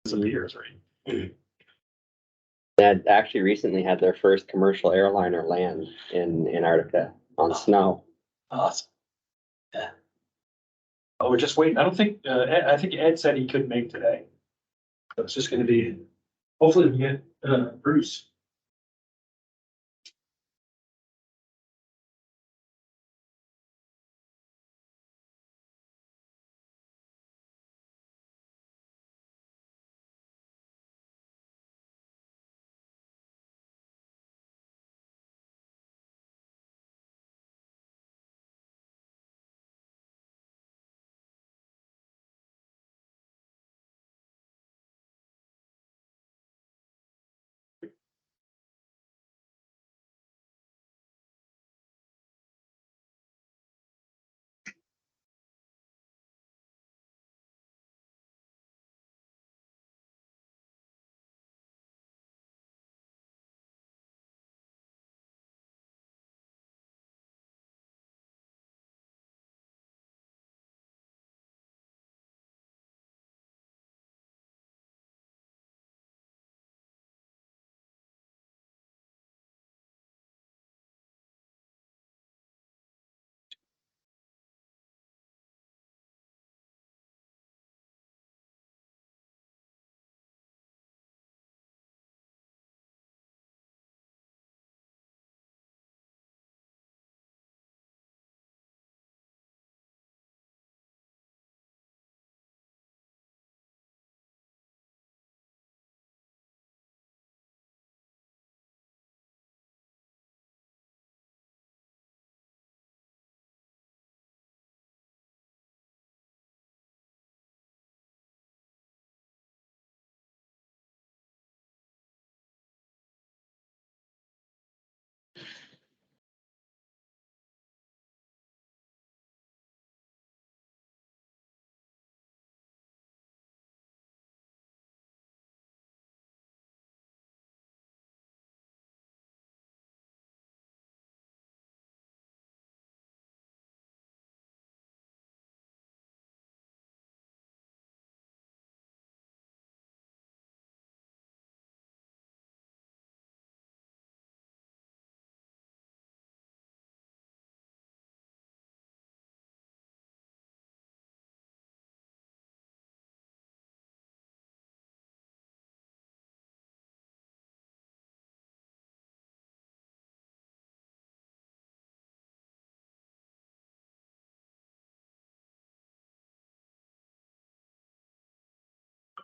Some years, right? That actually recently had their first commercial airliner land in Antarctica on snow. Awesome. Yeah. Oh, we're just waiting. I don't think, I think Ed said he couldn't make today. So it's just gonna be, hopefully we get, Bruce.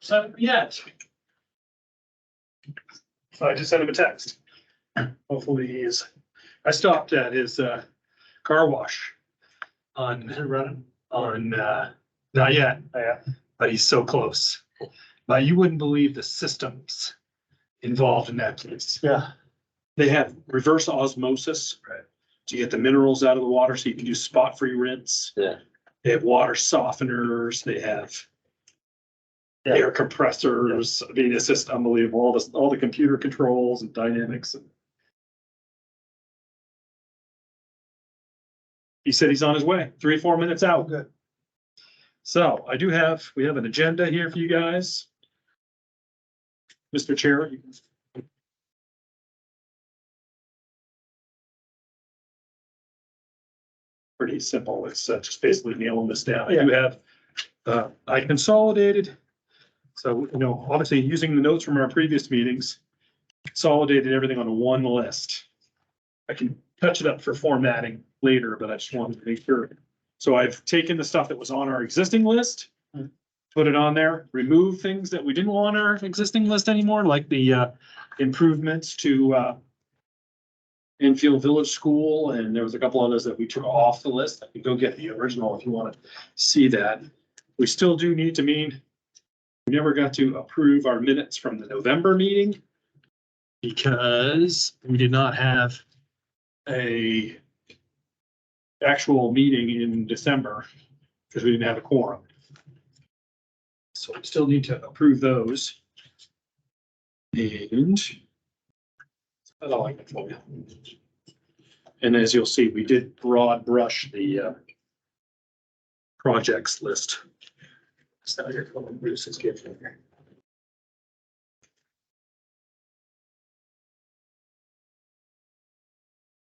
So, yes. So I just sent him a text. Hopefully he's, I stopped at his, car wash on, not yet, but he's so close. But you wouldn't believe the systems involved in that place. Yeah. They have reverse osmosis. Right. To get the minerals out of the water so you can do spot-free rinse. Yeah. They have water softeners, they have air compressors. I mean, it's just unbelievable. All the computer controls and dynamics. He said he's on his way, 3 or 4 minutes out. Good. So we have an agenda here for you guys. Mr. Chair, you can. Pretty simple. It's just basically nailing this down. I do have, I consolidated. So, obviously using the notes from our previous meetings, consolidated everything on one list. I can touch it up for formatting later, but I just wanted to make sure. So I've taken the stuff that was on our existing list, put it on there, remove things that we didn't want on our existing list anymore, like the improvements to Enfield Village School, and there was a couple others that we took off the list. I can go get the original if you want to see that. We still do need to we never got to approve our minutes from the November meeting because we did not have a actual meeting in December because we didn't have a quorum. So we still need to approve those. And that's all I got for you. And as you'll see, we did broad brush the projects list. So you're going Bruce's gift here.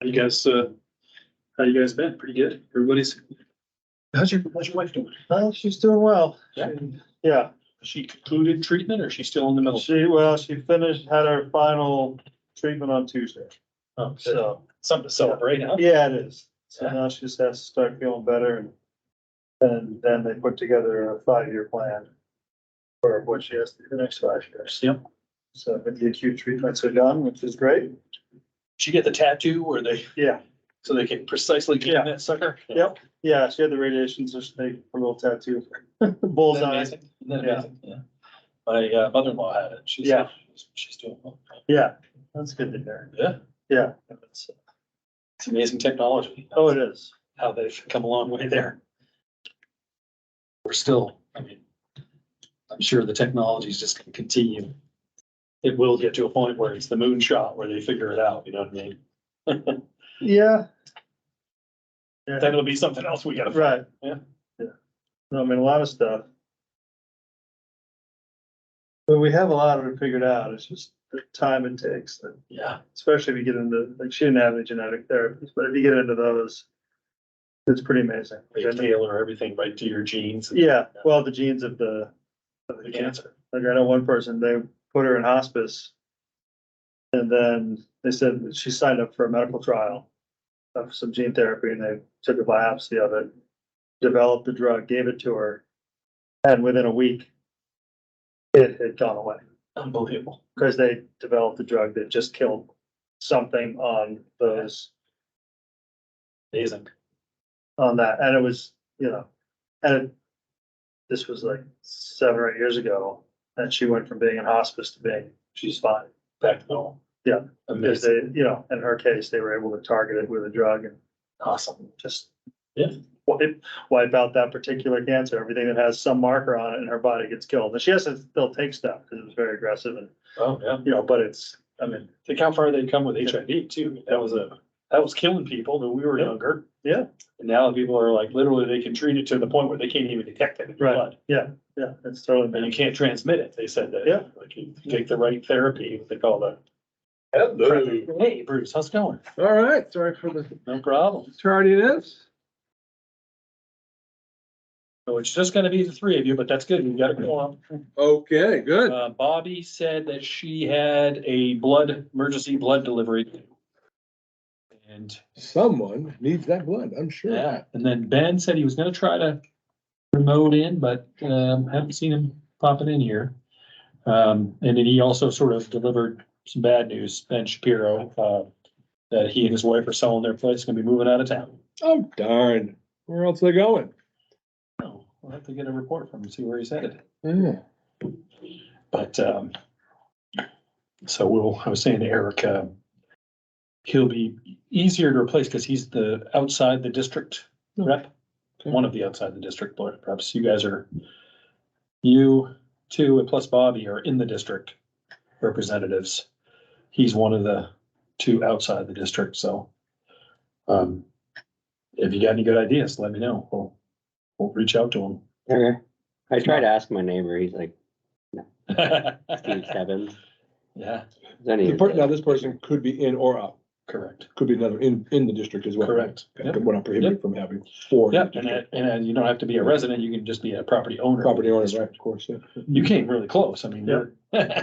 You guys, how you guys been? Pretty good? Everybody's, how's your wife doing? She's doing well. Yeah. Yeah, Has she concluded treatment or is she still in the middle? she finished, had her final treatment on Tuesday, Oh, so, something to celebrate, huh? yeah, it is. So Yeah. now she just has to start feeling better and then they put together a 5-year plan for what she has to do the next 5 years. Yep. So the acute treatments are done, which is great. She get the tattoo where they, Yeah, so they can precisely get Yeah. that sucker? yep, yeah, she had the radiation, so she made a little tattoo. Isn't that Bullseye. amazing? Isn't that Yeah. amazing? Yeah. My mother-in-law had it. Yeah. She's doing well. Yeah, that's good to hear. Yeah. Yeah, It's amazing technology. oh, it is. How they've come a long way there. We're still, I mean, I'm sure the technology is just gonna continue. It will get to a point where it's the moonshot where they figure it out, you know what I mean? Yeah. Then Yeah, it'll be something else we gotta. right. Yeah. Yeah. No, I mean, a lot of stuff. But we have a lot of it figured out. It's just the time it takes, Yeah. especially if you get into, like, she didn't have any genetic therapies, but if you get into those, it's pretty amazing. They tailor everything right to your genes. Yeah, well, the genes of the The cancer. Like, I know one person, they put her in hospice. And then they said she signed up for a medical trial of some gene therapy and they took a biopsy of it, developed the drug, gave it to her. And within a week, it had gone away Unbelievable. because they developed a drug that just killed something on those, Amazing. on that. And it was, and this was like 7 or 8 years ago. And she went from being in hospice to being, she's fine. Back to normal. Yeah. Because Amazing. they, in her case, they were able to target it with a drug and Awesome. just. Yeah. Wipe out that particular cancer. Everything that has some marker on it in her body gets killed. And she has to still take stuff because it was very aggressive and, Oh, yeah. but it's, I mean, Think how far they'd come with HIV too. That was killing people when we were Yeah. younger. Yeah. And now people are like, literally, they can treat it to the point where they can't even detect it in your Right. blood. yeah, it's totally. And you can't transmit it. They said that. Yeah. Like you take the right therapy, what they call the. Hello. Hey, Bruce, how's it going? All right, sorry for the No problem. tardiness. So it's just gonna be the three of you, but that's good. You got a quorum. Okay, good. Bobby said that she had a emergency blood delivery. And Someone needs that blood, I'm sure. yeah, and then Ben said he was gonna try to remote in, but haven't seen him popping in here. And then he also sort of delivered some bad news, Ben Shapiro, that he and his wife are selling their place, gonna be moving out of town. Oh darn, where else are they going? Oh, we'll have to get a report from him, see where he's headed. Yeah. But so I was saying to Eric, he'll be easier to replace because he's the outside the district rep. Okay. One of the outside the district, but perhaps you two and plus Bobby are in the district representatives. He's one of the two outside the district, so. If you got any good ideas, let me know. We'll reach out to Okay. I tried to ask my neighbor, he's like, him. Steve Evans. Yeah, Then he- Now this person could be in or out, correct, could be another in the district as well. correct. Okay, Yep. We're not prohibited from having four. in Yeah, the district. and you don't have to be a resident, you can just be a property owner. Property owners, right, of course, yeah. You came really close, I mean,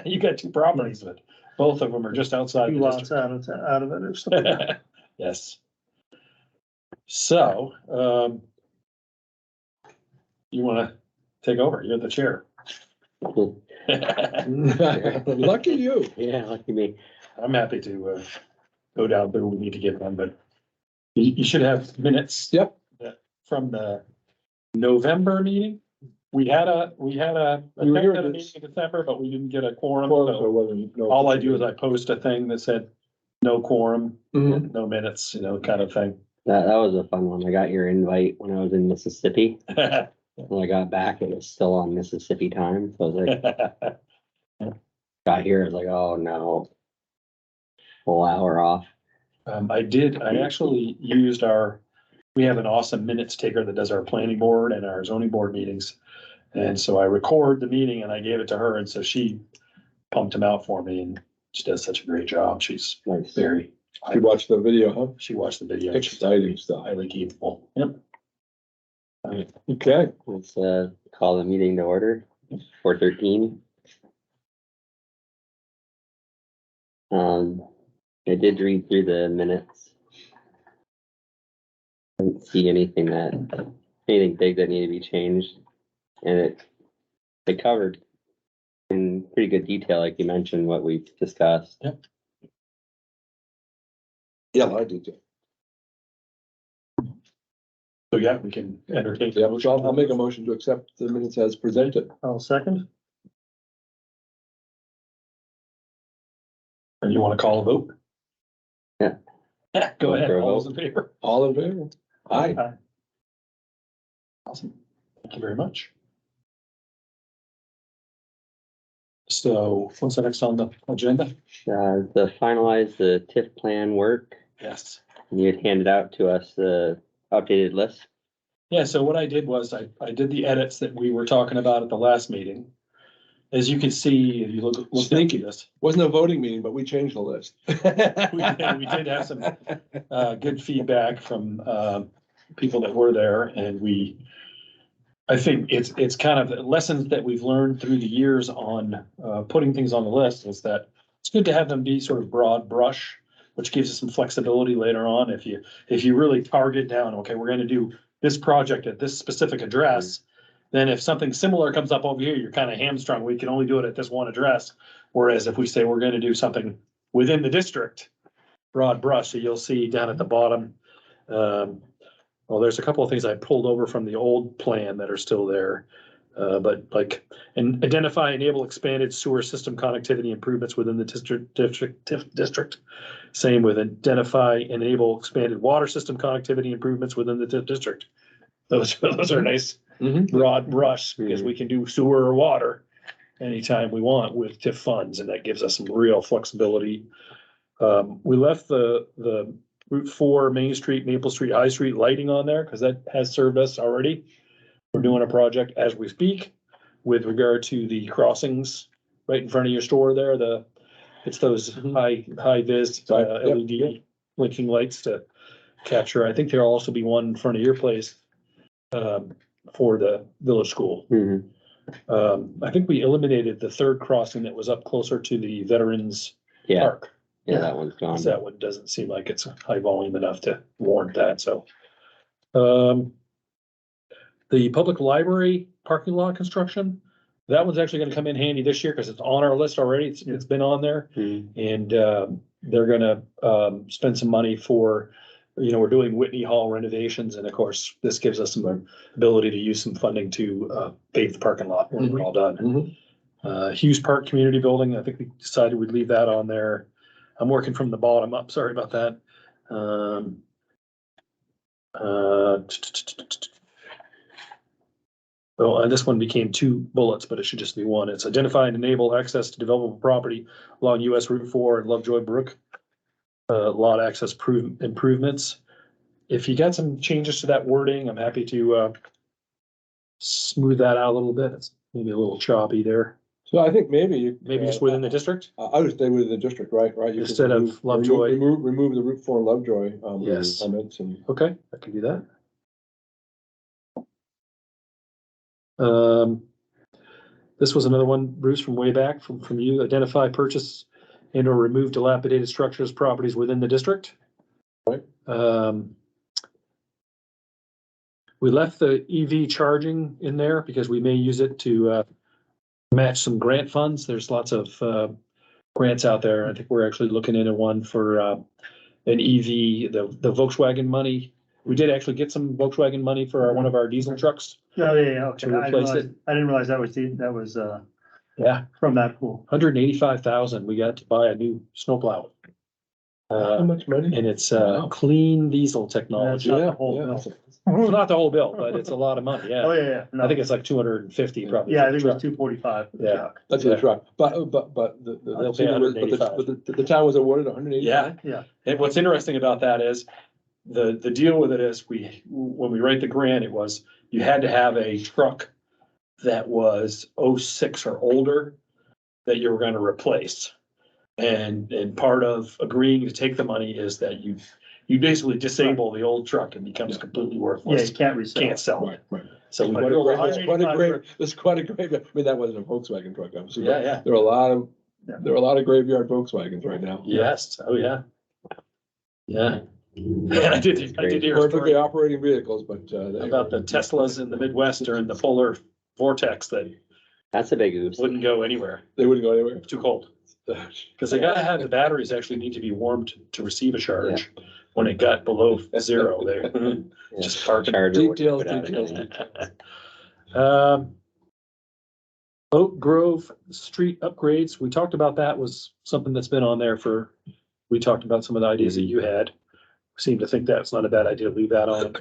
you got two properties, but both of them are just outside the Lots district. out of it or something. Yes. So, you wanna take over, you're the chair. Lucky you. Yeah, lucky me. I'm happy to go down through, we need to get them, but you should have minutes. Yep. From the November meeting. We had a We were here at meeting this. in December, but we didn't get a quorum. Well, So so it wasn't- no- all I do is I post a thing that said no quorum, Mhm. no minutes, kind of thing. That was a fun one. I got your invite when I was in Mississippi. When I got back, it was still on Mississippi time. So I was like, got here, I was like, oh no. Full hour off. I actually used we have an awesome minutes taker that does our planning board and our zoning board meetings. And so I record the meeting and I gave it to her, and so she pumped them out for me, and she does such a great job. She's Nice. very, You watched the video, huh? She watched the video. Exciting stuff. Highly capable. Yep. Okay, Let's, call the meeting to order, 4:13. I did read through the minutes. I didn't see anything big that needed to be changed. And it covered in pretty good detail, like you mentioned, what we've discussed. yeah, I did. So yeah, we can entertain. Yeah, so I'll make a motion to accept the minutes as presented. I'll second. And you want to call a vote? Yeah. Yeah, go ahead. For a All those in favor? All in favor? Aye. Awesome. Thank you very much. So what's the next on the agenda? To finalize the TIF plan work, Yes. you had handed out to us the updated list. Yeah, so what I did was I did the edits that we were talking about at the last meeting. As you can see, if you look Sneaky. at this, Wasn't a voting meeting, but we changed the list. we did have some good feedback from people that were there, and I think it's kind of lessons that we've learned through the years on putting things on the list is that it's good to have them be sort of broad brush, which gives us some flexibility later on. If you really target down, okay, we're gonna do this project at this specific address, then if something similar comes up over here, you're kind of hamstrung. We can only do it at this one address. Whereas if we say we're gonna do something within the district, broad brush, so you'll see down at the bottom. Well, there's a couple of things I pulled over from the old plan that are still there. But like, and identify, enable expanded sewer system connectivity improvements within the district. Same with identify, enable expanded water system connectivity improvements within the district. Those are nice broad brush, because we can do sewer or water anytime we want with TIF funds, and that gives us some real flexibility. We left the Route 4, Main Street, Maple Street, High Street lighting on there, because that has served us already. We're doing a project as we speak with regard to the crossings right in front of your store there. It's those high vis LED blinking lights to capture. I think there'll also be one in front of your place for the village school. I think we eliminated the third crossing that was up closer to the Veterans Park. Yeah, that one's gone. That one doesn't seem like it's high volume enough to warrant that, so. The public library parking lot construction, that one's actually gonna come in handy this year, because it's on our list already, it's been on there. And they're gonna spend some money for, we're doing Whitney Hall renovations, and of course, this gives us some ability to use some funding to pave the parking lot when we're all done. Hughes Park Community Building, I think we decided we'd leave that on there. I'm working from the bottom up, sorry about that. Well, this one became 2 bullets, but it should just be one. It's identify and enable access to developable property along US Route 4 and Lovejoy Brook. Lot access improvements. If you got some changes to that wording, I'm happy to smooth that out a little bit. It's maybe a little choppy there. So I think maybe. Maybe just within the district? I would stay within the district, right? You could Instead of Lovejoy. Remove the Route 4 Lovejoy. Yes. Comments and. Okay, I can do that. This was another one, Bruce, from way back from you. Identify, purchase, and or remove dilapidated structures, properties within the district. Right. We left the EV charging in there because we may use it to match some grant funds. There's lots of grants out there. I think we're actually looking into one for an EV, the Volkswagen money. We did actually get some Volkswagen money for one of our diesel trucks. Oh, yeah, okay. To replace it. I didn't realize that was Yeah, from that pool. 185,000. We got to buy a new snowplow. How much money? And it's Wow. clean diesel That's technology. not Yeah, the whole yeah. bill. Well, not the whole bill, but it's a lot of money, Oh, yeah. yeah, yeah. I think it's like 250 probably. Yeah, I for the think it was truck. 245. Yeah. That's Yeah. a truck, but They'll pay 185. the town was awarded 185. Yeah, Yeah, and what's interesting about that is the deal with it is when we write the grant, it was, you had to have a truck that was 06 or older that you were gonna replace. And part of agreeing to take the money is that you basically disable the old truck and becomes completely Yeah, worthless. you can't resell. Can't sell it. Right. So we But went over. There's quite a grave, there's quite a graveyard. I mean, that wasn't a Volkswagen truck, obviously. but Yeah. There are a lot of, Yeah. there are a lot of graveyard Volkswagens right now. Yes, oh, yeah. Yeah. And I did hear a Perfectly story operating vehicles, but, about the Teslas in the Midwest during the polar vortex that That's a big oops. wouldn't go anywhere. they wouldn't go anywhere. It's too cold. Because they gotta have, the batteries actually need to be warmed to receive a charge. When it got below zero, they just park it. Charger wouldn't Details, put out details. anything. Oak Grove Street upgrades, we talked about that, was something that's been on there we talked about some of the ideas that you had. Seem to think that's not a bad idea to leave that on.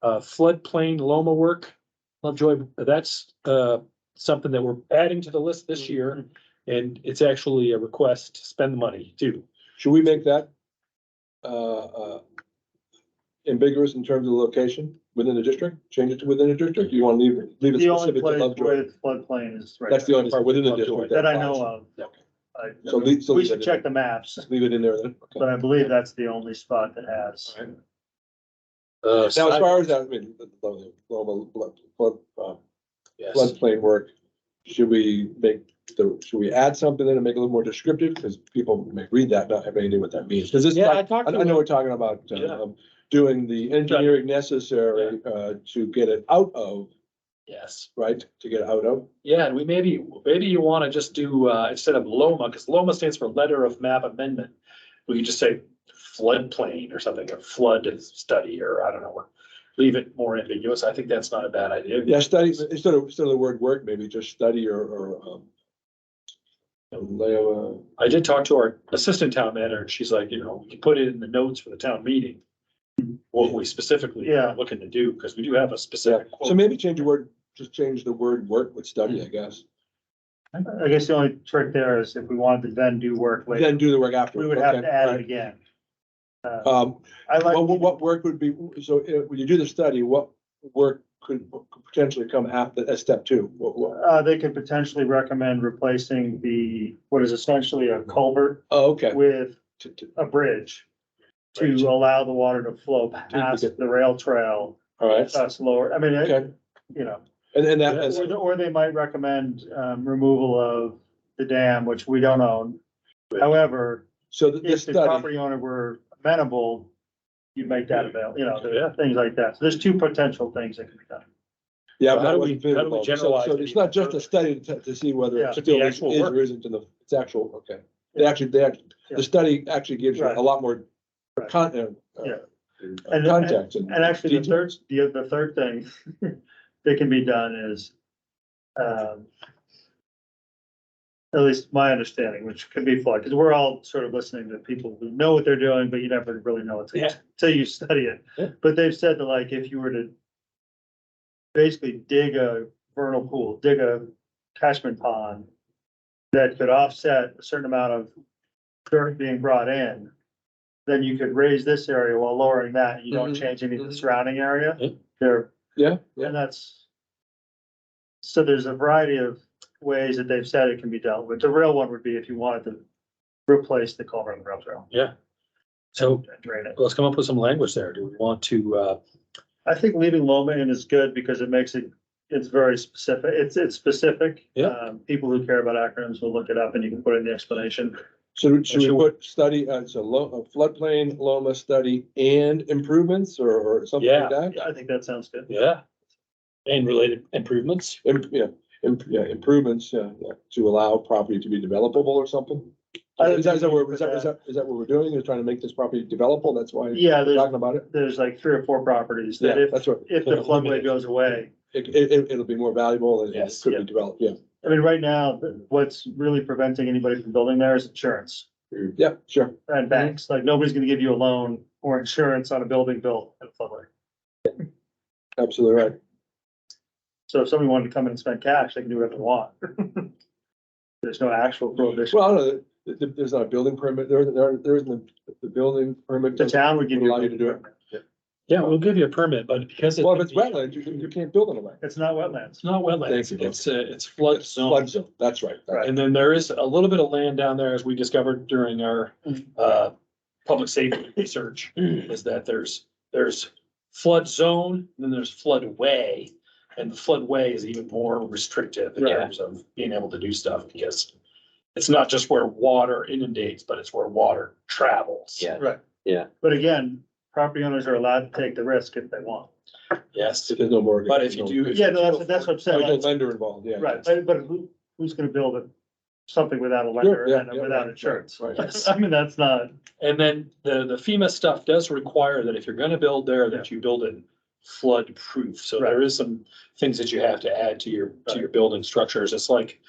Floodplain Loma work, Lovejoy, that's something that we're adding to the list this year. And it's actually a request to spend the money too. Should we make that ambiguous in terms of the location within the district? Change it to within the district? You want to leave it The only specific to place Lovejoy? with floodplain is right That's the there. only part within the district. That I applies. know of. Okay. So We leave should it check in the maps, there. Leave it in there then. Okay. but I believe that's the only spot that has. Now, as far as that, I mean, Yes. floodplain work, should we add something in and make it a little more descriptive? Because people may read that, not have any idea what that means. Does this, Yeah, I I talked to know we're talking about, Yeah. doing the engineering necessary, to get it out of, Yes. right? To get it out of. Yeah, and maybe you want to just do, instead of LOMA, because LOMA stands for Letter of Map Amendment. We could just say floodplain or something, or flood study, or I don't know, leave it more ambiguous. I think that's not a bad idea. Yeah, study, instead of the word work, maybe just study or I did talk to our assistant town manager, and she's like, you can put it in the notes for the town meeting. What we specifically are looking to do, because we do have a specific. so maybe change the word work with study, I guess. I guess the only trick there is if we wanted to then do work later, Then do the work after. we would have to add it again. I like. What work would be, so when you do the study, what work could potentially come after, as step two? They could potentially recommend replacing what is essentially a culvert Oh, okay. with To- to- a bridge to allow the water to flow past the rail trail, All right, slower. I mean, okay, and that is, or they might recommend, removal of the dam, which we don't own. However, so this if the study, property owner were amenable, you'd make that available, Yeah. things like that. So there's two potential things that can be done. yeah. So how but do it we- wasn't how do we feasible. generalize So it it's even not just a further? study to see whether Yeah. it To still the is actual is work. or isn't in it's actual, okay. Yeah. The study actually gives you Right. a lot more Right. content. Yeah. And- Context. And actually, details. the third thing that can be done is, at least my understanding, which could be flawed, because we're all sort of listening to people who know what they're doing, but you never really know it Yeah. till you study it. Yeah. But they've said that, like, if you were to basically dig a vernal pool, dig a catchment pond that could offset a certain amount of dirt being brought in, then you could raise this area while lowering that, and you don't Mhm. change any of the surrounding area. Yeah. There, Yeah, and that's, so there's a variety of ways that they've said it can be dealt with. The real one would be if you wanted to replace the culvert on the rail trail. Yeah. So And drain it. let's come up with some language there. Do we want to, I think leaving Loma in is good because it makes it's very specific. It's specific. Yeah. People who care about acronyms will look it up and you can put in the explanation. so should we Sure. put study, a floodplain Loma study and improvements or something like that? I think that sounds good. yeah. And related improvements? Improvements, to allow property to be developable or something? Is that what we're doing, is trying to make this property developable, that's why Yeah, we're talking about it? there's like 3 or 4 properties Yeah, that if that's what, the floodway goes away. it'll be more valuable and it Yes, could yeah. be developed, yeah. I mean, right now, what's really preventing anybody from building there is insurance Yeah, sure. and banks. Like, nobody's gonna give you a loan or insurance on a building built in a floodway. Absolutely right. So if somebody wanted to come in and spend cash, they can do whatever they want. There's no actual prohibition. Well, I don't know, there's not a building permit, there isn't the building permit. The town would give you. Allow you to do it. Yeah, we'll give you a permit, but because. Well, if it's wetland, you can't build on a wetland. It's not wetlands. It's not wetlands, Thank you. it's flood zone. Flood zone, that's right. Right. And then there is a little bit of land down there, as we discovered during our public safety research, is that there's flood zone, and then there's floodway. And the floodway is even more restrictive in Right. terms of being able to do stuff, because it's not just where water inundates, but it's where water travels. Yeah, Right. yeah. But again, property owners are allowed to take the risk if they want. Yes, If there's no mortgage. but if you do. Yeah, no, that's what I'm There's no saying. lender involved, yeah. Right, but who's gonna build something without a lender Sure, yeah, and yeah, without right, insurance? right. Yes. I mean, that's not, And then the FEMA stuff does require that if you're gonna build there, that you build it flood proof. So there is some things that you have to add to your building structures. It's like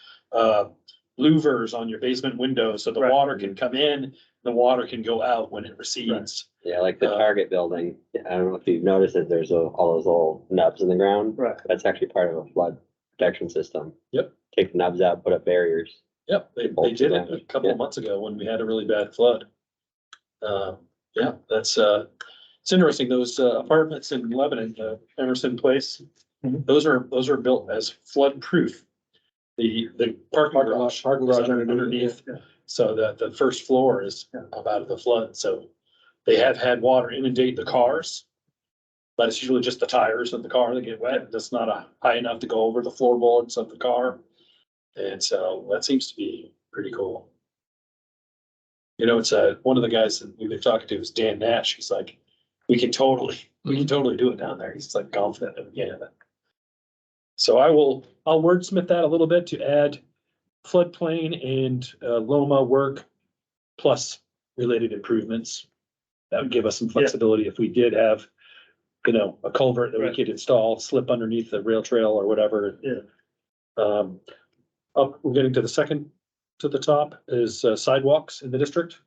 louvers on your basement windows, so the Right. water can come in, the water can go out when it recedes. Yeah, like the Target building. I don't know if you've noticed that there's all those little nubs in the ground. right, That's actually part of a flood protection system. Yep. Take the nubs out, put up barriers. Yep, they did it a couple of months ago when we had a really bad flood. Yeah, that's it's interesting. Those apartments in Lebanon, Emerson Place, Mhm. those are built as flood proof. The parking garage Parking is garage underneath, yeah. so that the first floor is up out of the flood. So they have had water inundate the cars, but it's usually just the tires of the car that get wet. That's not high enough to go over the floorboards of the car. And so that seems to be pretty cool. You know, it's one of the guys that we've been talking to is Dan Nash. He's like, we can totally do it down there. He's like confident that we can. So I'll wordsmith that a little bit to add floodplain and Loma work plus related improvements. That would give us some flexibility if we did have, you know, a culvert that we Right. could install, slip underneath the rail trail or whatever. Yeah. We're getting to the second to the top is sidewalks in the district.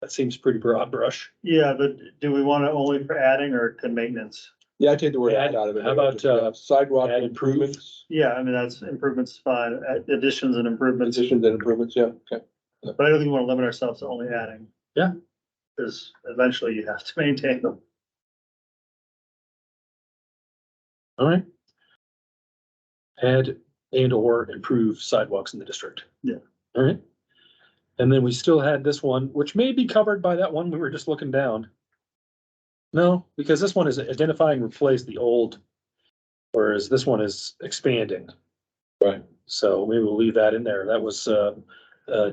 That seems pretty broad brush. Yeah, but do we want it only for adding or to maintenance? Yeah, I take the word Add- add out of it. how about, Sidewalk add improvements, Yeah, I mean, that's improvements fine, additions and improvements, additions and improvements, yeah, okay. but I don't think we wanna limit ourselves to only adding. Yeah. Cause eventually you have to maintain them. All right. Add and or improve sidewalks in the district. Yeah. All right. And then we still had this one, which may be covered by that one we were just looking down. No, because this one is identify and replace the old, whereas this one is expanding. Right. So maybe we'll leave that in there. That was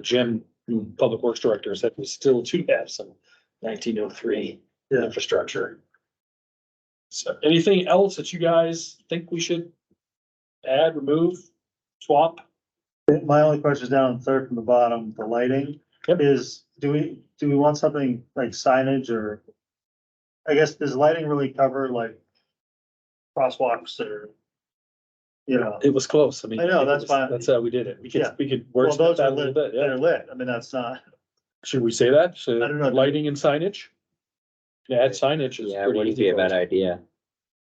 Jim, Public Works Director, said we still do have some 1903 Yeah. infrastructure. So anything else that you guys think we should add, remove, swap? My only question is down on the third from the bottom, the lighting Yep. is, do we want something like signage or? I guess, does lighting really cover like crosswalks or? You know, It was close. I mean. I know, that's it was- fine. That's how we did it. Yeah. We could well, wordsmith those that are a little lit, bit, that yeah. are lit, I mean, that's not, Should we say that? So I don't know. lighting and signage? Add signage is Yeah, it pretty wouldn't easy. be a for bad us. idea.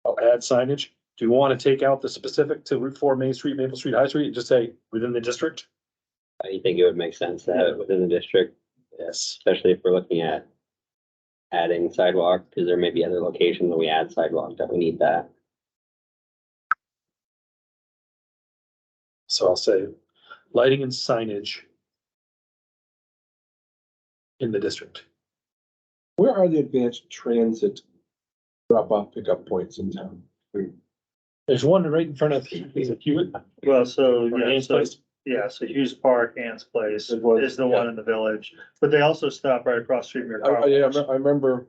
I'll add signage. Do you want to take out the specific to Route 4, Main Street, Maple Street, High Street, and just say within the district? I think it would make sense to have it within the district, Yes. especially if we're looking at adding sidewalk, because there may be other locations that we add sidewalk that we need that. So I'll say lighting and signage in the district. Where are the advanced transit drop-off pickup points in town? There's one right in front of, is it Hewitt? well, so, Or yeah, Ann's so, Place? yeah, so Hughes Park, Ann's Place It was, is the one in the village, but they also stop right across the street from your car. Yeah, wash. I remember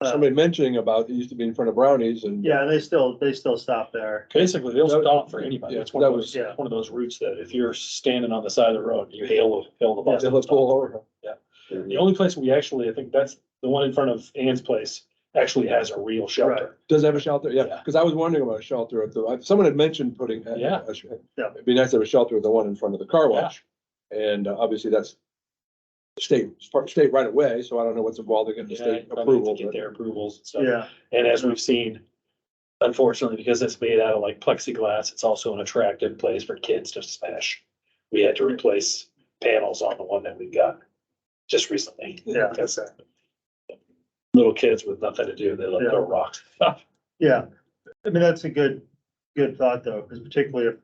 somebody mentioning about, it used to be in front of Brownies and. Yeah, they still stop there. Basically, they'll That- stop for anybody. yeah, It's one of that those, was- yeah. one of those routes that if you're standing on the side of the road, you hail the Yeah, bus. let's pull over. The only place we actually, I think that's the one in front of Ann's Place, actually has a real shelter. Does it have a shelter? Yeah, Yeah. because I was wondering about a shelter at the, someone had mentioned putting. Yeah. Yeah. It'd be nice to have a shelter at the one in front of the car wash. And obviously that's state right away, so I don't know what's involved in getting the Yeah, state you probably have approval. to get but- their approvals and stuff. Yeah, And as we've seen, unfortunately, because it's made out of like plexiglass, it's also an attractive place for kids to smash. We had to replace panels on the one that we got just recently. yeah. Because little kids with nothing to do, they love Yeah. throw rocks. Yeah, I mean, that's a good thought though, because particularly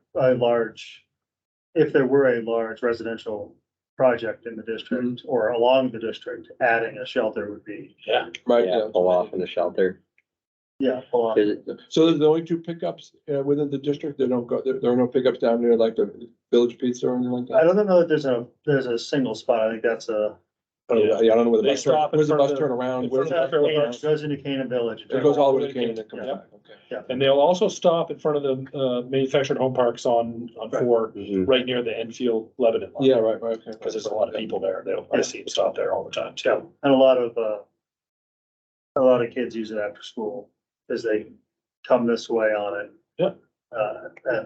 if there were a large residential project in the district or along the district, adding a shelter would be, Yeah, Right, Yeah, yeah. pull off in the shelter. pull off. Is it- So there's only two pickups within the district? There don't go, there are no pickups down there like the Village Pizza or anything like I that? don't know that there's a single spot. I think that's a. Yeah, I don't know where the They bus turn, stop in where's the front bus of the- turn around? in Where's front the of bus? the- It goes into Canaan Village. It goes all the way to Canaan and comes Yeah. back, okay. and they'll also stop in front of the manufactured home parks on four, Mhm. right near the Enfield Lebanon line. Yeah, right, okay. Because there's a lot of people there. I see them stop there all the time Yeah, too. and a lot of kids use it after school, because they come this way on it. Yeah. And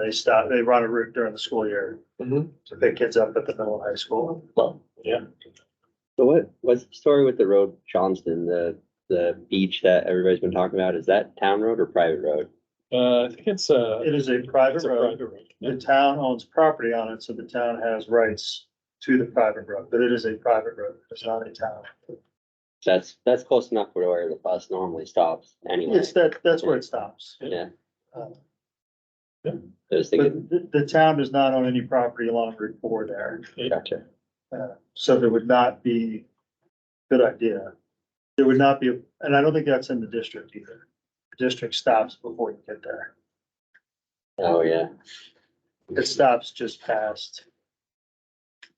they run a route during the school year Mhm. to pick kids up at the middle and high school. Well, Yeah. So what's the story with the road Johnston, the beach that everybody's been talking about? Is that town road or private road? I think it's It is a private it's a road. private road. Yeah. The town owns property on it, so the town has rights to the private road, but it is a private road. It's not a town. That's close enough for where the bus normally stops anyway. That's where it stops. Yeah, Uh, I was thinking, But the town does not own any property along Route 4 there. gotcha. So there would not be, good idea. There would not be, and I don't think that's in the district either. The district stops before you get there. Oh, yeah. It stops just past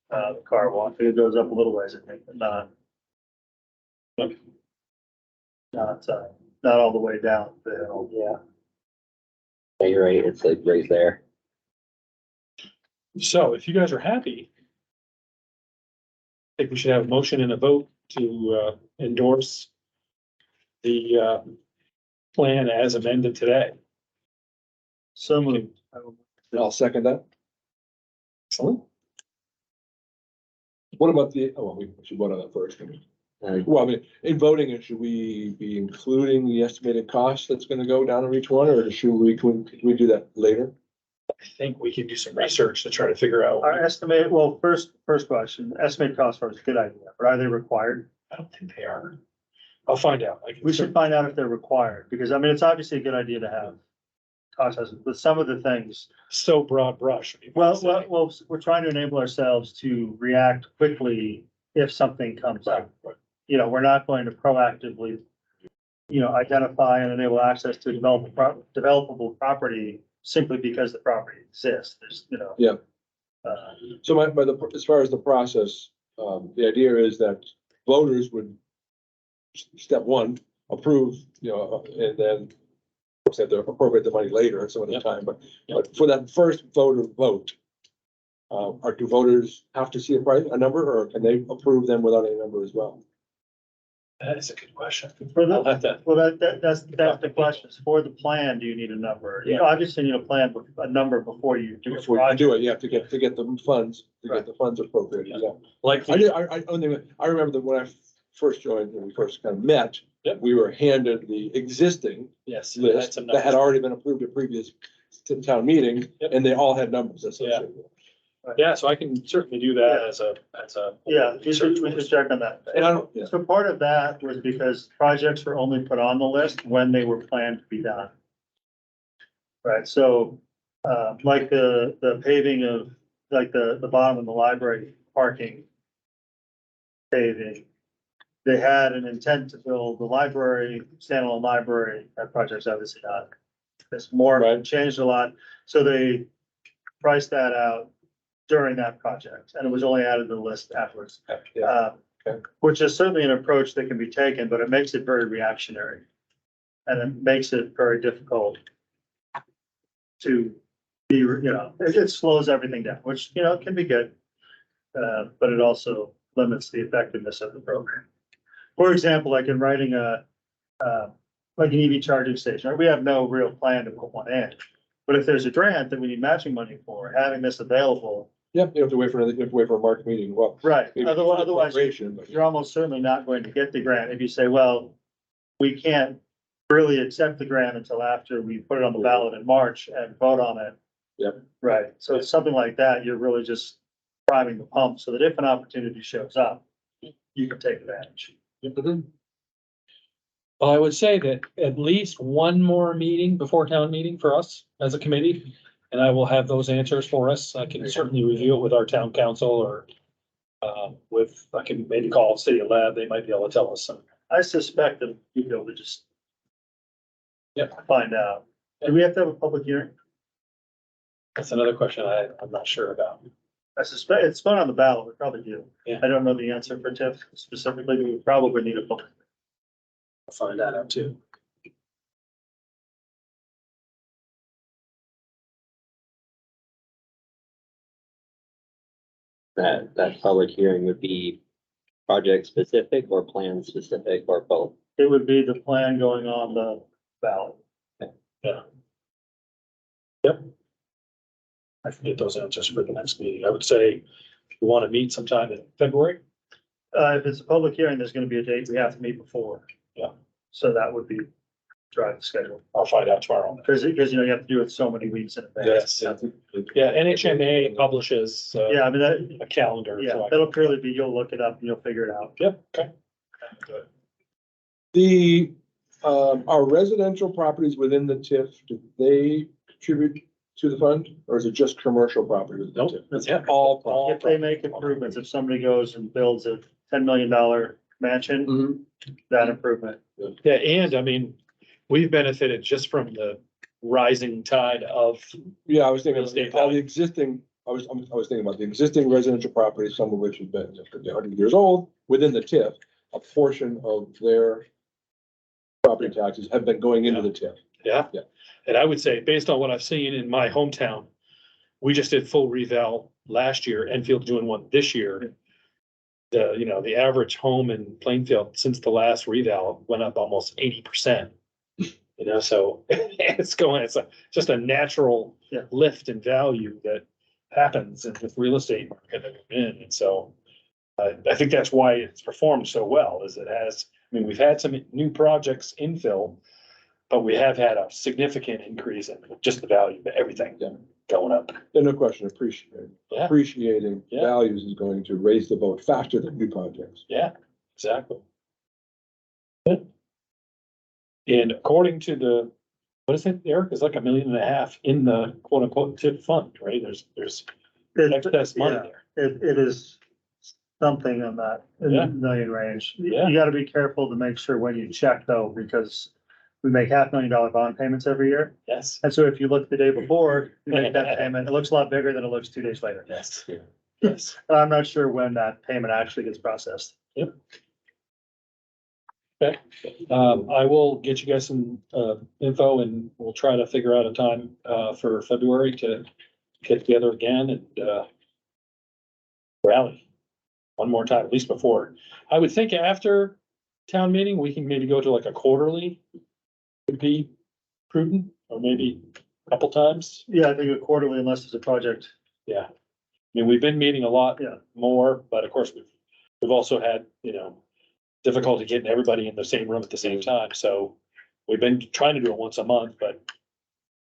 the car wash. It goes up a little ways, I think, but not all the way down the hill. Yeah. Yeah, you're right. It's like right there. So if you guys are happy, I think we should have a motion and a vote to endorse the plan as amended today. So moved. I'll second that. Excellent. What about well, we should vote on that first. Uh, Well, I mean, in voting it, should we be including the estimated cost that's gonna go down on each one, or can we do that later? I think we can do some research to try to figure out. Our estimate, well, first question, estimated cost for is a good idea, but are they required? I don't think they are. I'll find out. I can We should find out if they're required, because I mean, it's obviously a good idea to have cost estimates, but some of the things, so broad brush. well, we're trying to enable ourselves to react quickly if something comes up. You know, we're not going to proactively, identify and enable access to developable property simply because the property exists. There's, Yeah. uh, So as far as the process, the idea is that voters would, step one, approve, and then have to appropriate the money later some of the Yep. time, but for that first vote, or do voters have to see a number, or can they approve them without any number as well? That is a good question. For I'll the, have to, well, that's the question. Is for the plan, do you need a number? You obviously need a number before you do a Before you project. do it, you have to get the funds, appropriated, yeah. like, I remember that when I first joined, when we first kind of met, Yep. we were handed the existing yes. list some that had numbers. already been approved at previous town meetings, Yep. and they all had numbers associated. with it. Yeah, so I can certainly do that as a. Yeah, we should check on that. And I don't, yeah, So part of that was because projects were only put on the list when they were planned to be done. Right, so, like the paving of, like the bottom of the library parking paving, they had an intent to build the library, standalone library, that project's obviously not. It's more, Right. changed a lot, so they priced that out during that project, and it was only added to the list afterwards. yeah, okay. Which is certainly an approach that can be taken, but it makes it very reactionary. And it makes it very difficult to be, it slows everything down, which, can be good. But it also limits the effectiveness of the program. For example, like in writing like an EV charging station, right? We have no real plan to put one in. But if there's a grant that we need matching money for, having this available. Yep, you have to wait for a market meeting, well. Right, maybe otherwise cooperation, but- you're almost certainly not going to get the grant if you say, well, we can't really accept the grant until after we put it on the ballot in March and vote on it. Yep. Right, so it's something like that, you're really just priming the pump so that if an opportunity shows up, you can take advantage. Mhm. Well, I would say that at least one more meeting before town meeting for us as a committee. And I will have those answers for us. I can certainly review it with our town council or I can maybe call City Lab. They might be able to tell us some. I suspect that you'd be able to just Yep. find out. Do we have to have a public hearing? That's another question I'm not sure about. I suspect it's fun on the ballot. We probably do. Yeah. I don't know the answer for TIF specifically, but we probably need a public. I'll find that out too. That public hearing would be project specific or plan specific or both. It would be the plan going on the ballot. I can get those answers for the next meeting. I would say we want to meet sometime in February. If it's a public hearing, there's gonna be a date we have to meet before. Yeah. So that would be drive the schedule. I'll find out tomorrow. Because you know, you have to do it so many weeks in advance. Yes. Yeah, NHMA publishes Yeah, I mean, that, a calendar. yeah, so I- that'll purely be, you'll look it up and you'll figure it out. Yep, okay. The, our residential properties within the TIF, do they contribute to the fund, or is it just commercial property within the Nope, TIF? that's it. All. If they make improvements, if somebody goes and builds a $10 million mansion, Mhm. that improvement. Yeah, and I mean, we've benefited just from the rising tide of, Yeah, I was thinking Real estate of all value. the existing, I was thinking about the existing residential properties, some of which have been 100 years old, within the TIF. A portion of their property taxes have been going into the TIF. yeah. Yeah. And I would say, based on what I've seen in my hometown, we just did full reval last year, Enfield doing one this year. The average home in Plainfield since the last reval went up almost 80%. So it's just a natural Yeah. lift in value that happens in the real estate market that we're in. And so I think that's why it's performed so well, is it has, I mean, we've had some new projects infill, but we have had a significant increase in just the value of everything Yeah. going up. And no question, Yeah. appreciating Yeah. values is going to raise the boat faster than new projects. Yeah, exactly. Good. And according to what is it, Eric, it's like $1.5 million in the quote unquote TIP fund, right? There's excess money Yeah. there. It is something on that in Yeah. the million range. Yeah. You gotta be careful to make sure when you check though, because we make $500,000 bond payments every year. Yes. And so if you look the day before, you make that payment, it looks a lot bigger than it looks 2 days later. Yes. Yes. And I'm not sure when that payment actually gets processed. I will get you guys some info and we'll try to figure out a time for February to get together again and rally one more time, at least before. I would think after town meeting, we can maybe go to like a quarterly would be prudent, or maybe a couple times. Yeah, I think a quarterly unless it's a project. Yeah. I mean, we've been meeting a lot Yeah. more, but of course we've also had, difficulty getting everybody in the same room at the same time. So we've been trying to do it once a month, but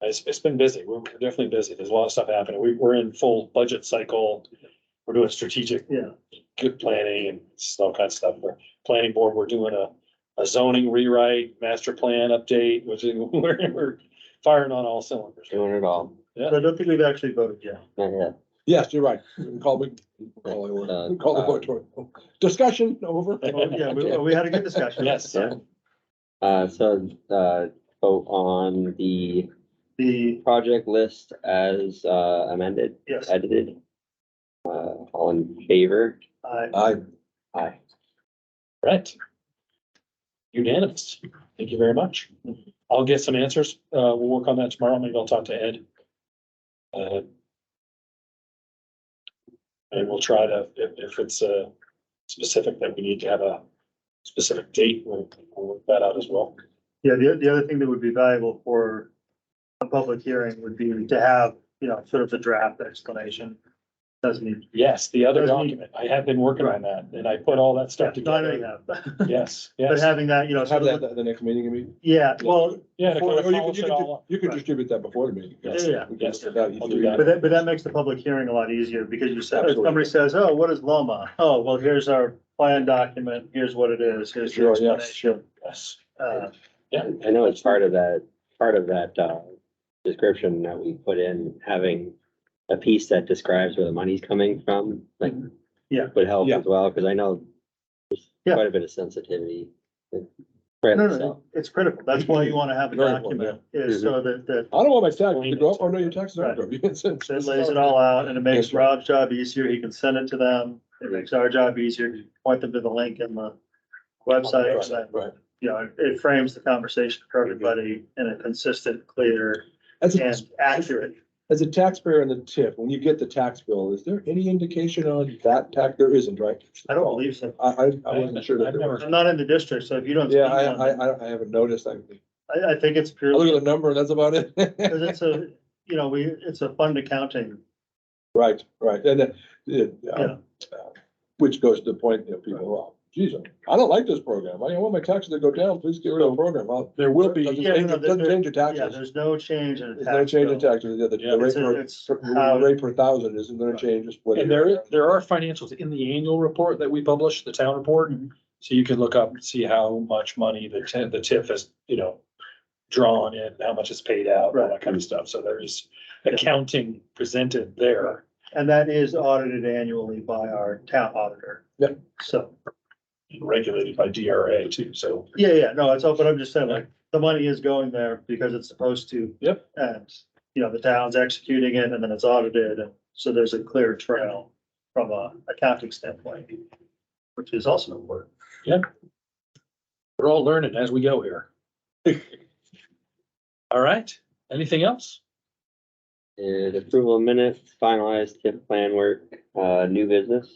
it's been busy. We're definitely busy. There's a lot of stuff happening. We're in full budget cycle. We're doing strategic, Yeah. good planning and all kinds of stuff. We're planning board, we're doing a zoning rewrite, master plan update, which is, we're firing on all cylinders. Doing it all. So I don't think we've actually voted yet. Not yet. Yes, you're right. We can call the moratorium. Discussion over. Yeah, we had a good discussion. Yes. Yeah. Vote on the The, project list as amended, yes, edited. All in favor? Aye. Aye. Right. Unanimous. Thank you very much. I'll get some answers. We'll work on that tomorrow. Maybe I'll talk to Ed. And we'll try to, if it's specific that we need to have a specific date, we'll work that out as well. yeah, the other thing that would be valuable for a public hearing would be to have, sort of the draft explanation. Doesn't need. Yes, the other Doesn't need- document. I have been working on that and I put all that stuff No, I know you together. have. Yes, But yes. having that, Have sort that of, at the next meeting, you mean? yeah, well, Yeah, to Or kind of Or polish it all up. you could Right. distribute that before the meeting. Yes. Yeah, We can yes. look at that. I'll do that. but that makes the public hearing a lot easier because you said, if Absolutely. somebody says, oh, what is Loma? Oh, well, here's our plan document. Here's what it is. Here's the Sure, yes, explanation. Yes. I know it's part of that description that we put in, having a piece that describes where the money's coming from, like. Yeah. Would help Yeah. as well, because I know there's Yeah. quite a bit of sensitivity. Right, No, so, no, it's critical. That's why you wanna have a Very important, document, is so that I don't want my taxes to go up, or no, your taxes aren't going. it lays it all out, and it makes That's right. Rob's job easier. He can send it to them. It makes our job easier. Point them to the link in the website. Right, So that, right. you know, it frames the conversation for everybody in a consistent, clear, As and accurate. a taxpayer in the TIF, when you get the tax bill, is there any indication on that tax? There isn't, right? I don't believe so. I wasn't sure that I've there never- was. I'm not in the district, so if you don't. Yeah, speak on it, I haven't noticed. I I think it's look purely, at the number and that's about it. because it's a, you know, it's a fund accounting. Right, right. And then, Yeah. which goes to the point, you know, people, well, geez, I don't like this program. I want my taxes to go down. Please get rid of the program. Well, There will doesn't be, Yeah, change- no, doesn't change your Yeah, taxes. there's no change in the There's no tax change in bill. taxes. The Yeah, rate it's per, how- the rate per thousand isn't gonna change. Just whether and you're- there are financials in the annual report that we publish, the town report. Mhm. So you can look up and see how much money the TIF has, drawn in, how much is paid out, all that Right. kind of stuff. So there is accounting presented there. And that is audited annually by our town auditor. Yep. So, Regulated by DRA too, so. yeah, no, it's all, but I'm just saying, like, the money is going there because it's supposed to. Yep. And, the town's executing it and then it's audited, and so there's a clear trail from a accounting standpoint, which is also important. We're all learning as we go here. All right, anything else? and approval of minutes, finalized TIF plan work, new business.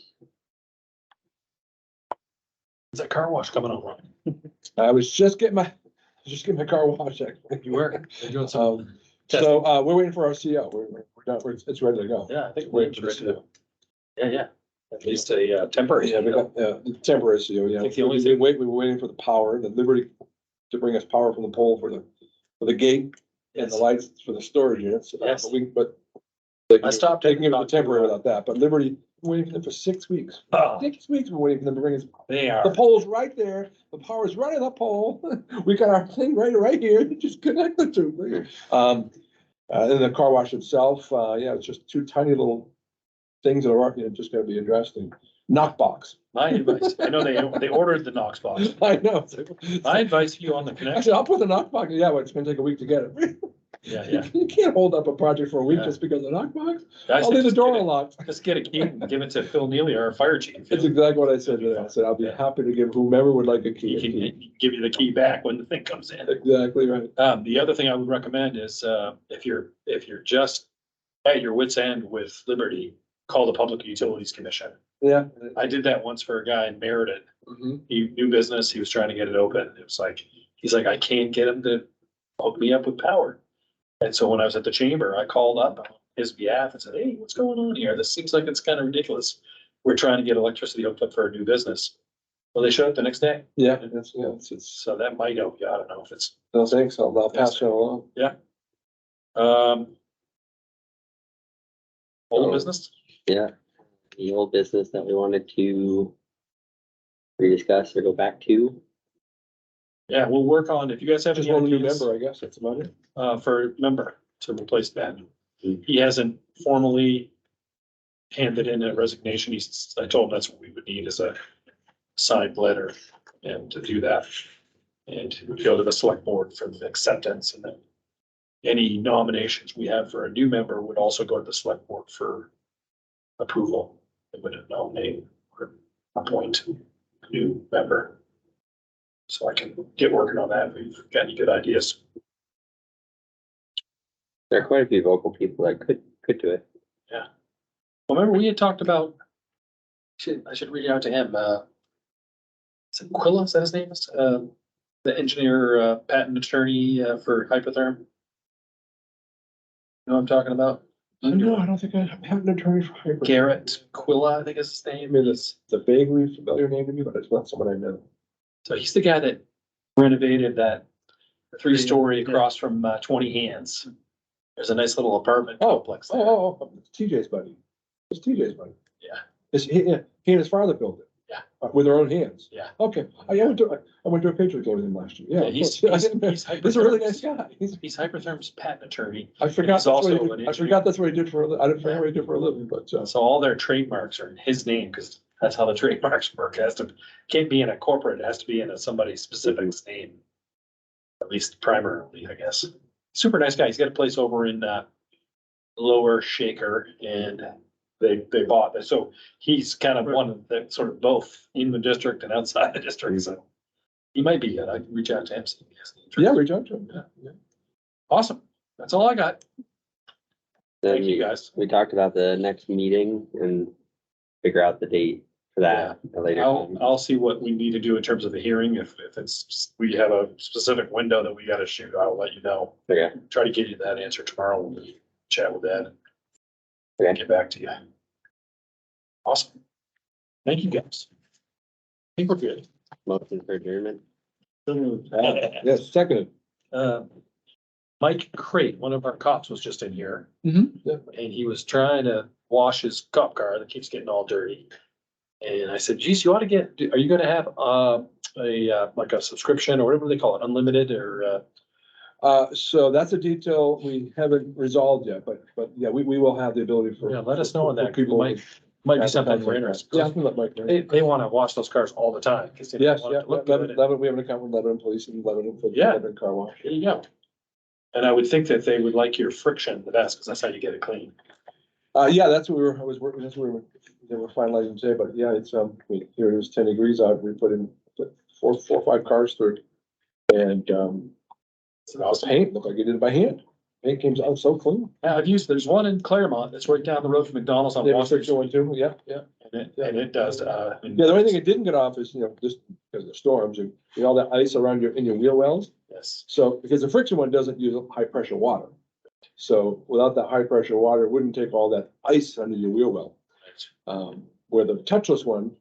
Is that car wash coming on? I was just getting my car washed. actually. You were, you're doing some, So, we're waiting for our CO. We're done. It's ready to go. yeah, I think Waiting we're for the CO. Yeah. At least a temporary. Yeah, we got, temporary CO, yeah. I think the only We were waiting for the power, the Liberty to bring us power from the pole for the gate and the Yes. lights for the storage units. Yes. But I stopped taking it taking to temporary without that, but Liberty, we're waiting for them for 6 weeks. Oh, 6 weeks, we're waiting for them to bring us. they The are. pole's right there. The power's right on the pole. We got our thing right here. Just connect the two. And the car wash itself, it's just two tiny little things that are, just gotta be addressed and knock box. My advice, I know they ordered the Knox box. I know. My advice to you on the I connection. said, I'll put the knock box. Yeah, but it's gonna take a week to get it. Yeah. You can't hold up a project for a week Yeah. just because of the knock box. I I'll said, leave the just door get it- unlocked. Just get a key and give it to Phil Neely, our fire chief. That's exactly what I said to them. I said, I'll be Yeah. happy to give whomever would like a He key. can give you the key back when the thing comes in. Exactly right. The other thing I would recommend is, if you're just at your wit's end with Liberty, call the Public Utilities Commission. Yeah. I did that once for a guy in Meriden. Mhm. He knew business, he was trying to get it open. It was like, he's like, I can't get him to hook me up with power. And so when I was at the chamber, I called up on his behalf and said, hey, what's going on here? This seems like it's kind of ridiculous. We're trying to get electricity hooked up for a new business. Well, they showed up the next day, Yeah, it's, so that might help you. I don't know if it's, no thanks. I'll pass it along. old Oh. business. Yeah, the old business that we wanted to rediscuss or go back to. Yeah, we'll work on, if you guys have Just any one new ideas, member, I guess. That's about it. for member to replace Ben. Hmm. He hasn't formally handed in a resignation. I told him that's what we would need is a signed letter and to do that. And it would go to the select board for the acceptance, and then any nominations we have for a new member would also go to the select board for approval. It would nominate or appoint a new member. So I can get working on that if you've got any good ideas. There are quite a few vocal people that could do it. Well, remember we had talked about, I should reach out to him, is it Quilla, is that his name? The engineer, patent attorney, for hypotherm. You know what I'm talking about? No, I don't think I have an attorney for hyper. Garrett Quilla, I think is his I name. mean, it's a vaguely familiar name to me, but it's not someone I know. So he's the guy that renovated that 3-story Yeah. across from 20 Hands. There's a nice little apartment complex there. Oh, it's TJ's buddy. It's TJ's buddy. Yeah. He and his father built it. Yeah. with their own hands. Yeah. Okay, I went to a Patriot game with him last year, yeah. Yeah, of he's course. He's a really nice guy. He's Hypertherm's patent attorney. I forgot, He's that's what he also did. an I forgot that's what he did for, I didn't forget what he did for a living, but, So all their trademarks are in his name, because that's how the trademarks work. It has to, can't be in a corporate, it has to be in somebody's specific name. At least primarily, I guess. Super nice guy. He's got a place over in Lower Shaker, and they bought it. So he's kind of one of the sort of both in the district and outside the district. So he might be good. I can reach out to him. See if he has any interest. yeah, reach out to him. Yeah. Awesome. That's all I got. Then Thank you, guys. we talked about the next meeting and figure out the date for that at a later time. I'll see what we need to do in terms of the hearing. If it's, we have a specific window that we gotta shoot, I'll let you know. Okay, Try to get you that answer tomorrow when we chat with Ed. Okay. Get back to you. Awesome. Thank you, guys. I think we're good. motion for adjournment. Yes, seconded. Mike Crate, one of our cops, was just in here. Yeah. And he was trying to wash his cop car that keeps getting all dirty. And I said, geez, you ought to get, are you gonna have like a subscription or whatever they call it, unlimited or So that's a detail we haven't resolved yet, but yeah, we will have the ability for. yeah, let us know on for that. People. Might be something we're interested. Yeah, I can let Mike know. They wanna wash those cars all the time. 'Cause they Yes, want yeah, it to look good. Lebanon, we have an account with Lebanon Police and Lebanon for Yeah. Lebanon Car Wash. There you go. And I would think that they would like your friction the best, because that's how you get it clean. Yeah, that's what I was working, that's what they were finalizing today, but yeah, it's, here it was 10 degrees out, we put four or five cars through. And, It's the awesome. paint looked like you did it by hand. Paint came out so clean. Yeah, there's one in Claremont that's right down the road from McDonald's on They were Washington. searching one too, yeah, yeah. And it does, Yeah, the only thing it didn't get off is, just because of the storms and all that ice around in your wheel wells. yes. So, because the friction one doesn't use high pressure water. So without that high pressure water, it wouldn't take all that ice under your wheel well. Where the touchless one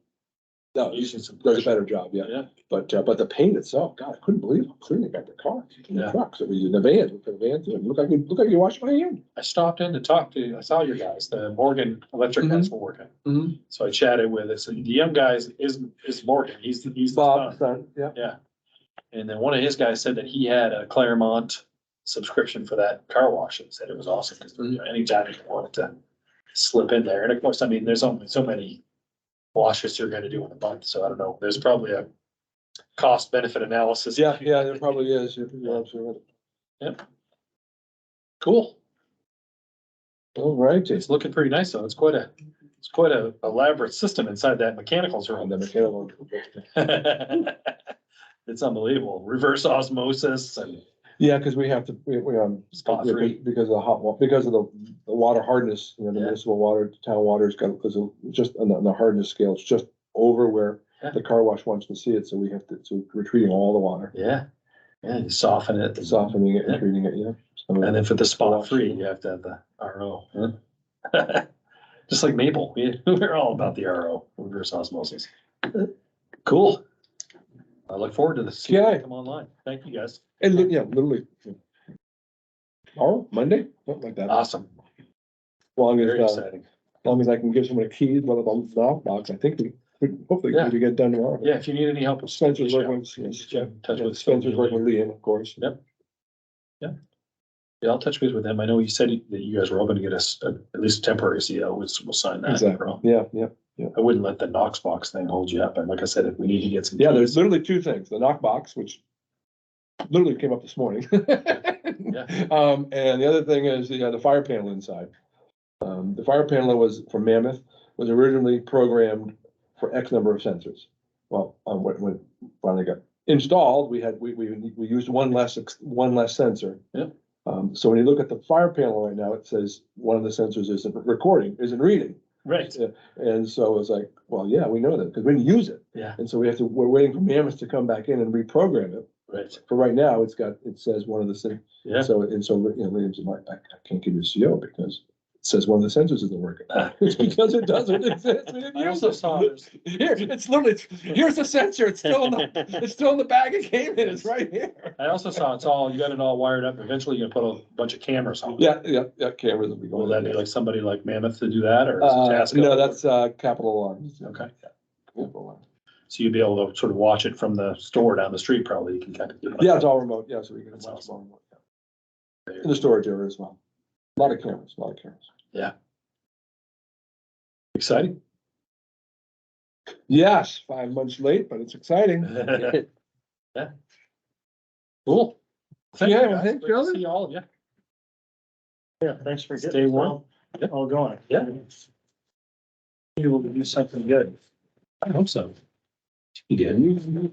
Using some does a pressure. better job, yeah. Yeah. But the paint itself, God, I couldn't believe how clean they got the car, the Yeah. trucks, the van, we put a van through it. Look like you washed my hand. I stopped in to talk to, I saw your guys, the Morgan electric guys were working. So I chatted with us, and the young guys is Morgan, he's the Bob, son. son, yeah. And then one of his guys said that he had a Claremont subscription for that car wash, and said it was awesome, because anytime you wanted to slip in there, and of course, I mean, there's only so many washes you're gonna do in a month, so I don't know, there's probably a cost benefit analysis. Yeah, there probably is. You're absolutely right. Cool, All right, it's looking pretty nice, though, it's quite a elaborate system inside that mechanicals on room. the mechanical. It's unbelievable, reverse osmosis and Yeah, because we have to, spot free. because of the hot water, because of the water hardness, the Yeah. municipal water, town water's got, because of just on the hardness scale, it's just over where Yeah. the car wash wants to see it, so so we're treating all the water, Yeah, you soften it. softening it Yeah. and treating it, yeah. So- And then for the spot free, you have to have the RO. Just like Maple, we're all about the RO, reverse osmosis. Cool. I look forward to this. Okay. Come online. Thank you, guys. And, literally. Tomorrow, Monday, something like that, as Awesome. long Very as, exciting. I can give someone a key, one of them knockbox, I think hopefully Yeah. we can get done tomorrow. Yeah, if you need any help with Spencer's Spencer's working with, yeah, touch with Spencer's working with Liam, of course. Yep. Yeah, I'll touch base with them. I know you said that you guys were hoping to get us at least a temporary CO, we'll sign that. Exactly, yeah. I wouldn't let the Knox box thing hold you up. And like I said, if we need to get some. Yeah, there's keys- literally two things, the knockbox, which literally came up this morning. And the other thing is the fire panel inside. The fire panel was from Mammoth, was originally programmed for X number of sensors. Well, when it finally got installed, we used one less sensor. Yeah. So when you look at the fire panel right now, it says one of the sensors isn't reading. Right, And so it's like, well, yeah, we know that, because we didn't use it. yeah, And so we're waiting for Mammoth to come back in and reprogram it. right, For right now, it says one of the things. yeah. So, Liam's like, I can't give you a CO because it says one of the sensors isn't working. It's because it doesn't exist. We didn't I use also it. saw there's, Here, here's the sensor. It's still in the bag it came in. It's right here. I also saw you got it all wired up. Eventually you're gonna put a bunch of cameras on. Yeah, cameras will be going. Will that be like somebody like Mammoth to do that or? is it Tasco? No, that's Capital Alarms. Okay. Capital Alarm. So you'd be able to sort of watch it from the store down the street, probably. You can kind of. Yeah, it's all remote, yeah, so we can, it's all remote. Yeah. In the storage area as well. A lot of cameras, a lot of cameras. Exciting. Yes, 5 months late, but it's exciting. Cool. Yeah, guys. thanks, Great to Joe. See all of you. Yeah, thanks for Stay getting warm. all going. Yeah. You will do something good. I hope so. You did.